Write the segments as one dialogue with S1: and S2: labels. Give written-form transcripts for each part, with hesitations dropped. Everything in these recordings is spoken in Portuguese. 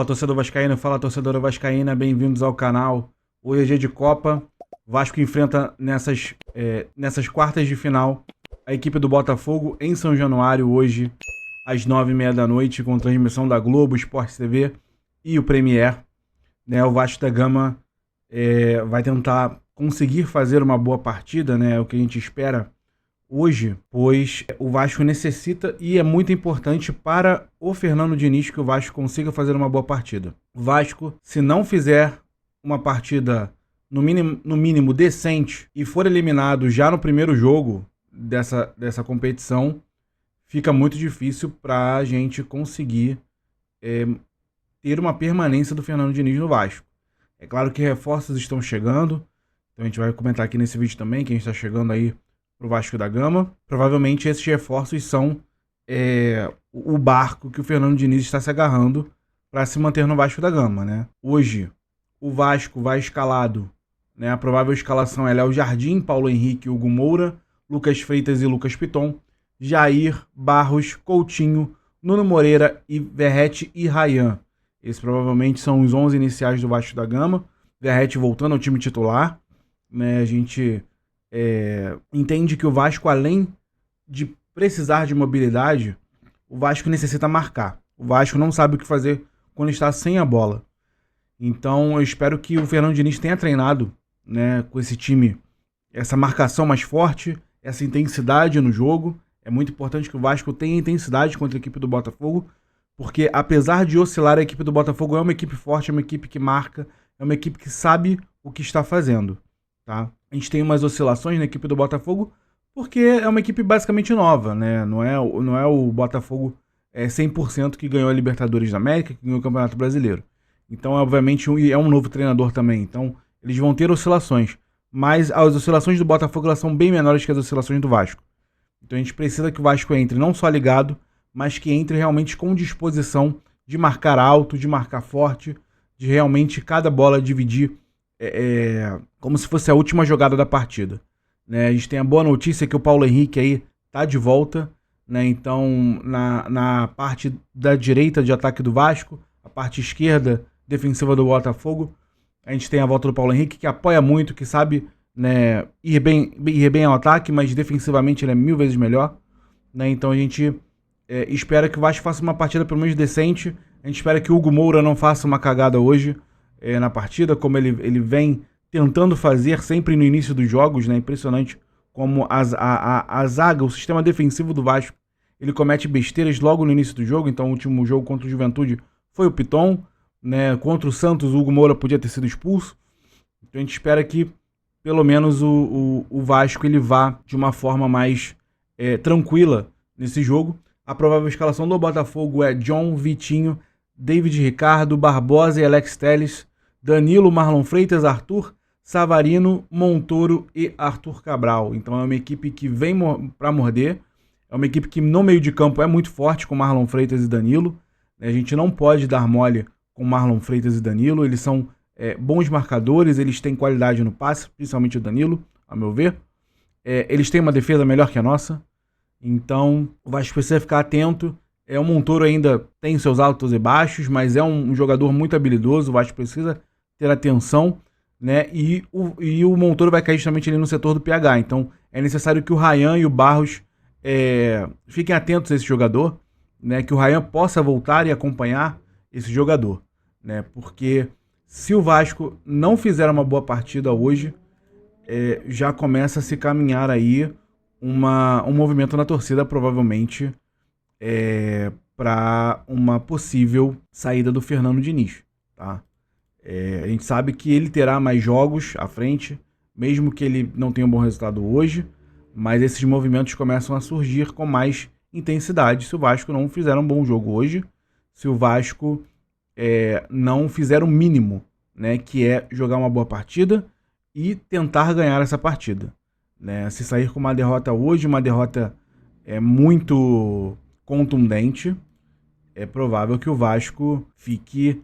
S1: torcedor vascaíno, fala torcedora vascaína, bem-vindos ao canal. Hoje é dia de Copa, o Vasco enfrenta nessas quartas de final a equipe do Botafogo em São Januário, hoje às 9h30 da noite, com transmissão da Globo, Sport TV e o Premier. O Vasco da Gama vai tentar conseguir fazer uma boa partida, é o que a gente espera hoje, pois o Vasco necessita e é muito importante para o Fernando Diniz que o Vasco consiga fazer uma boa partida. O Vasco, se não fizer uma partida no mínimo decente e for eliminado já no primeiro jogo dessa competição, fica muito difícil para a gente conseguir ter uma permanência do Fernando Diniz no Vasco. É claro que reforços estão chegando, então a gente vai comentar aqui nesse vídeo também que a gente está chegando aí pro Vasco da Gama. Provavelmente esses reforços são o barco que o Fernando Diniz está se agarrando para se manter no Vasco da Gama, Hoje, o Vasco vai escalado, a provável escalação é Léo Jardim, Paulo Henrique, Hugo Moura, Lucas Freitas e Lucas Piton, Jair, Barros, Coutinho, Nuno Moreira, Verratti e Ryan. Esses provavelmente são os 11 iniciais do Vasco da Gama. Verratti voltando ao time titular, A gente entende que o Vasco, além de precisar de mobilidade, o Vasco necessita marcar. O Vasco não sabe o que fazer quando está sem a bola. Então eu espero que o Fernando Diniz tenha treinado, com esse time, essa marcação mais forte, essa intensidade no jogo. É muito importante que o Vasco tenha intensidade contra a equipe do Botafogo, porque apesar de oscilar, a equipe do Botafogo é uma equipe forte, é uma equipe que marca, é uma equipe que sabe o que está fazendo, tá? A gente tem umas oscilações na equipe do Botafogo, porque é uma equipe basicamente nova, Não é o Botafogo 100% que ganhou a Libertadores da América, que ganhou o Campeonato Brasileiro. Então, obviamente, é um novo treinador também. Então, eles vão ter oscilações. Mas as oscilações do Botafogo elas são bem menores que as oscilações do Vasco. Então, a gente precisa que o Vasco entre não só ligado, mas que entre realmente com disposição de marcar alto, de marcar forte, de realmente cada bola dividir como se fosse a última jogada da partida. A gente tem a boa notícia que o Paulo Henrique aí tá de volta, Então, na parte da direita de ataque do Vasco, a parte esquerda defensiva do Botafogo, a gente tem a volta do Paulo Henrique, que apoia muito, que sabe ir bem ao ataque, mas defensivamente ele é 1000 vezes melhor. Então a gente espera que o Vasco faça uma partida pelo menos decente. A gente espera que o Hugo Moura não faça uma cagada hoje na partida, como ele vem tentando fazer sempre no início dos jogos, Impressionante como a zaga, o sistema defensivo do Vasco, ele comete besteiras logo no início do jogo. Então o último jogo contra o Juventude foi o Piton, Contra o Santos, o Hugo Moura podia ter sido expulso. Então a gente espera que pelo menos o Vasco ele vá de uma forma mais tranquila nesse jogo. A provável escalação do Botafogo é John, Vitinho, David Ricardo, Barbosa e Alex Telles, Danilo, Marlon Freitas, Arthur, Savarino, Montoro e Arthur Cabral. Então é uma equipe que vem para morder. É uma equipe que no meio de campo é muito forte com Marlon Freitas e Danilo. A gente não pode dar mole com Marlon Freitas e Danilo. Eles são bons marcadores, eles têm qualidade no passe, principalmente o Danilo, a meu ver. Eles têm uma defesa melhor que a nossa. Então o Vasco precisa ficar atento. O Montoro ainda tem seus altos e baixos, mas é um jogador muito habilidoso. O Vasco precisa ter atenção, E o Montoro vai cair justamente ali no setor do PH. Então é necessário que o Ryan e o Barros fiquem atentos a esse jogador, Que o Ryan possa voltar e acompanhar esse jogador, Porque se o Vasco não fizer uma boa partida hoje, já começa a se caminhar aí um movimento na torcida, provavelmente, para uma possível saída do Fernando Diniz, tá? A gente sabe que ele terá mais jogos à frente, mesmo que ele não tenha um bom resultado hoje, mas esses movimentos começam a surgir com mais intensidade se o Vasco não fizer um bom jogo hoje, se o Vasco não fizer o mínimo, que é jogar uma boa partida e tentar ganhar essa partida. Se sair com uma derrota hoje, uma derrota muito contundente, é provável que o Vasco fique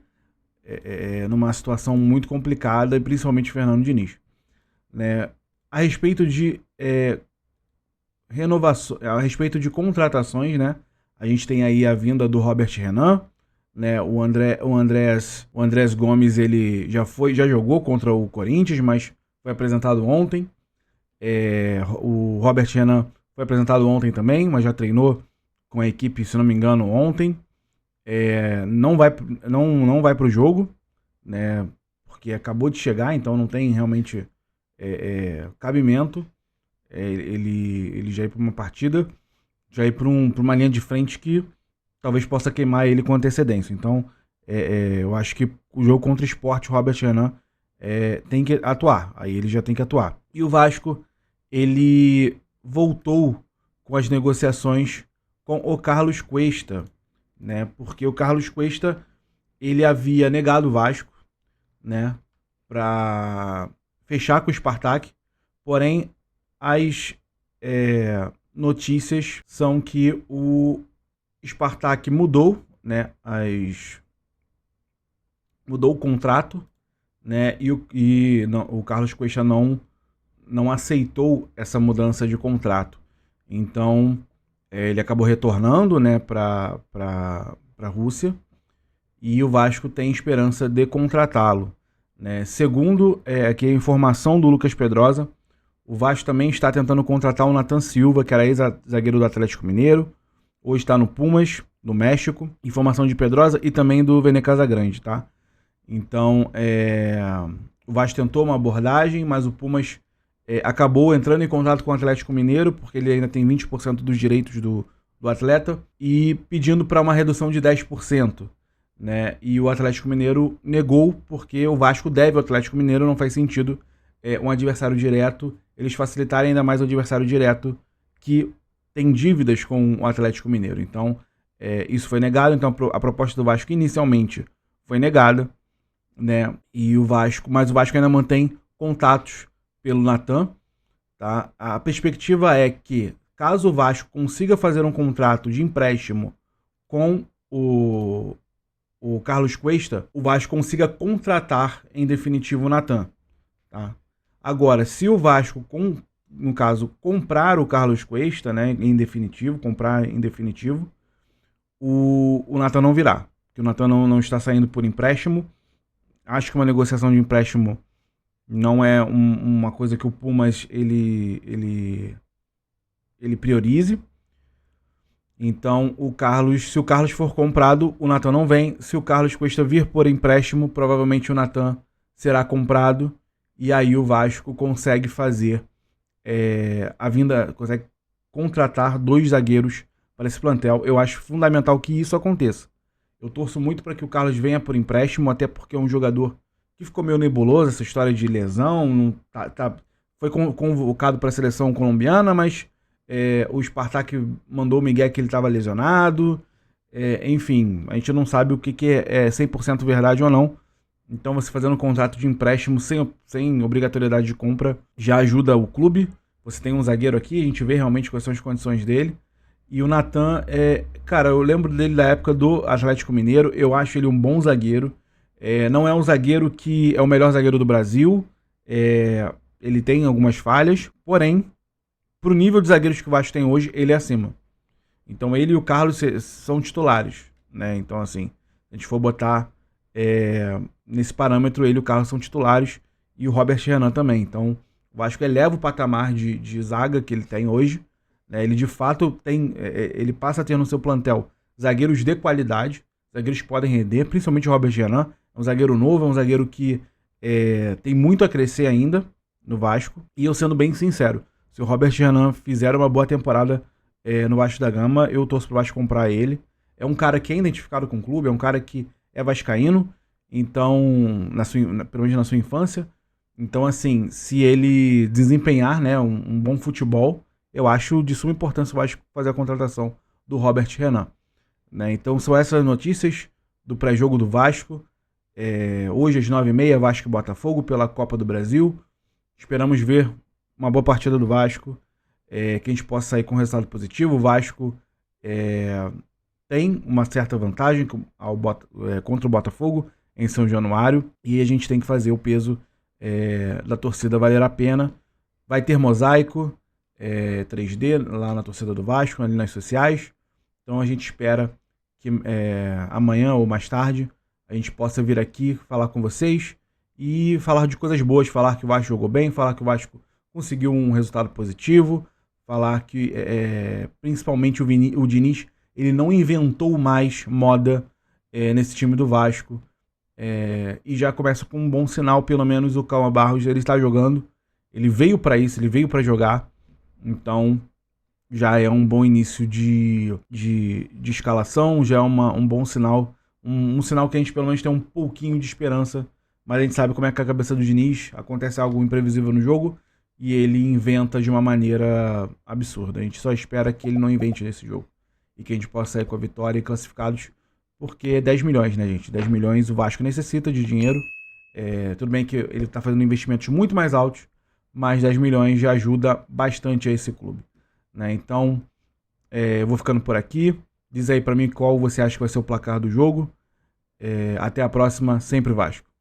S1: numa situação muito complicada, e principalmente o Fernando Diniz. A respeito de renovação, a respeito de contratações, A gente tem aí a vinda do Robert Renan, né? O Andrés Gomes, ele já jogou contra o Corinthians, mas foi apresentado ontem. O Robert Renan foi apresentado ontem também, mas já treinou com a equipe, se não me engano, ontem. Não vai para o jogo, né? Porque acabou de chegar, então não tem realmente cabimento. Ele já ir para uma partida, já ir para uma linha de frente que talvez possa queimar ele com antecedência. Então, eu acho que o jogo contra o Sport, o Robert Renan tem que atuar. Aí ele já tem que atuar. E o Vasco, ele voltou com as negociações com o Carlos Cuesta, né? Porque o Carlos Cuesta, ele havia negado o Vasco, né, para fechar com o Spartak. Porém, as notícias são que o Spartak mudou, né, mudou o contrato, né, o Carlos Cuesta não aceitou essa mudança de contrato. Então, ele acabou retornando, né, para a Rússia, e o Vasco tem esperança de contratá-lo, né? Segundo aqui a informação do Lucas Pedrosa, o Vasco também está tentando contratar o Nathan Silva, que era ex-zagueiro do Atlético Mineiro, hoje está no Pumas, no México. Informação de Pedrosa e também do Vene Casagrande, tá? Então, o Vasco tentou uma abordagem, mas o Pumas acabou entrando em contato com o Atlético Mineiro, porque ele ainda tem 20% dos direitos do atleta, e pedindo para uma redução de 10%. Né? E o Atlético Mineiro negou, porque o Vasco deve ao Atlético Mineiro, não faz sentido um adversário direto, eles facilitarem ainda mais o adversário direto que tem dívidas com o Atlético Mineiro. Então, isso foi negado. Então, a proposta do Vasco inicialmente foi negada, né? Mas o Vasco ainda mantém contatos pelo Nathan, tá? A perspectiva é que, caso o Vasco consiga fazer um contrato de empréstimo com o Carlos Cuesta, o Vasco consiga contratar em definitivo o Nathan, tá? Agora, se o Vasco, no caso, comprar o Carlos Cuesta, né, em definitivo, o Nathan não virá, porque o Nathan não está saindo por empréstimo. Acho que uma negociação de empréstimo não é uma coisa que o Pumas ele priorize. Então, se o Carlos for comprado, o Nathan não vem. Se o Carlos Cuesta vir por empréstimo, provavelmente o Nathan será comprado. E aí o Vasco consegue fazer consegue contratar 2 zagueiros para esse plantel. Eu acho fundamental que isso aconteça. Eu torço muito para que o Carlos venha por empréstimo, até porque é um jogador que ficou meio nebuloso, essa história de lesão. Foi convocado para a seleção colombiana, mas o Spartak mandou o Miguel que ele estava lesionado. Enfim, a gente não sabe o que é 100% verdade ou não. Então, você fazendo um contrato de empréstimo sem obrigatoriedade de compra já ajuda o clube. Você tem um zagueiro aqui, a gente vê realmente quais são as condições dele. E o Nathan, cara, eu lembro dele da época do Atlético Mineiro. Eu acho ele um bom zagueiro. Não é um zagueiro que é o melhor zagueiro do Brasil. Ele tem algumas falhas, porém, pro nível de zagueiros que o Vasco tem hoje, ele é acima. Então, ele e o Carlos são titulares, né? Então, assim, se a gente for botar nesse parâmetro, ele e o Carlos são titulares, e o Robert Renan também. Então, o Vasco eleva o patamar de zaga que ele tem hoje, né? Ele, de fato, ele passa a ter no seu plantel zagueiros de qualidade, zagueiros que podem render, principalmente o Robert Renan. É um zagueiro novo, é um zagueiro que tem muito a crescer ainda no Vasco. E eu, sendo bem sincero, se o Robert Renan fizer uma boa temporada no Vasco da Gama, eu torço pro Vasco comprar ele. É um cara que é identificado com o clube, é um cara que é vascaíno, então, pelo menos na sua infância. Então, assim, se ele desempenhar, né, um bom futebol, eu acho de suma importância o Vasco fazer a contratação do Robert Renan, né? Então, são essas notícias do pré-jogo do Vasco. Hoje, às 9h30, Vasco e Botafogo pela Copa do Brasil. Esperamos ver uma boa partida do Vasco, que a gente possa sair com um resultado positivo. O Vasco tem uma certa vantagem contra o Botafogo em São Januário, e a gente tem que fazer o peso da torcida valer a pena. Vai ter mosaico 3D lá na torcida do Vasco, ali nas sociais. Então a gente espera que amanhã ou mais tarde a gente possa vir aqui falar com vocês e falar de coisas boas, falar que o Vasco jogou bem, falar que o Vasco conseguiu um resultado positivo, falar que principalmente o Diniz, ele não inventou mais moda nesse time do Vasco, e já começa com um bom sinal, pelo menos o Calma Barros ele está jogando, ele veio para isso, ele veio para jogar, então já é um bom início de escalação, já é um bom sinal, um sinal que a gente pelo menos tem um pouquinho de esperança, mas a gente sabe como é que é a cabeça do Diniz, acontece algo imprevisível no jogo e ele inventa de uma maneira absurda. A gente só espera que ele não invente nesse jogo e que a gente possa sair com a vitória e classificados, porque é 10 milhões, né, gente? 10 milhões o Vasco necessita de dinheiro, tudo bem que ele está fazendo investimentos muito mais altos, mas 10 milhões já ajuda bastante a esse clube, né? Então, eu vou ficando por aqui. Diz aí pra mim qual você acha que vai ser o placar do jogo. Até a próxima, sempre Vasco.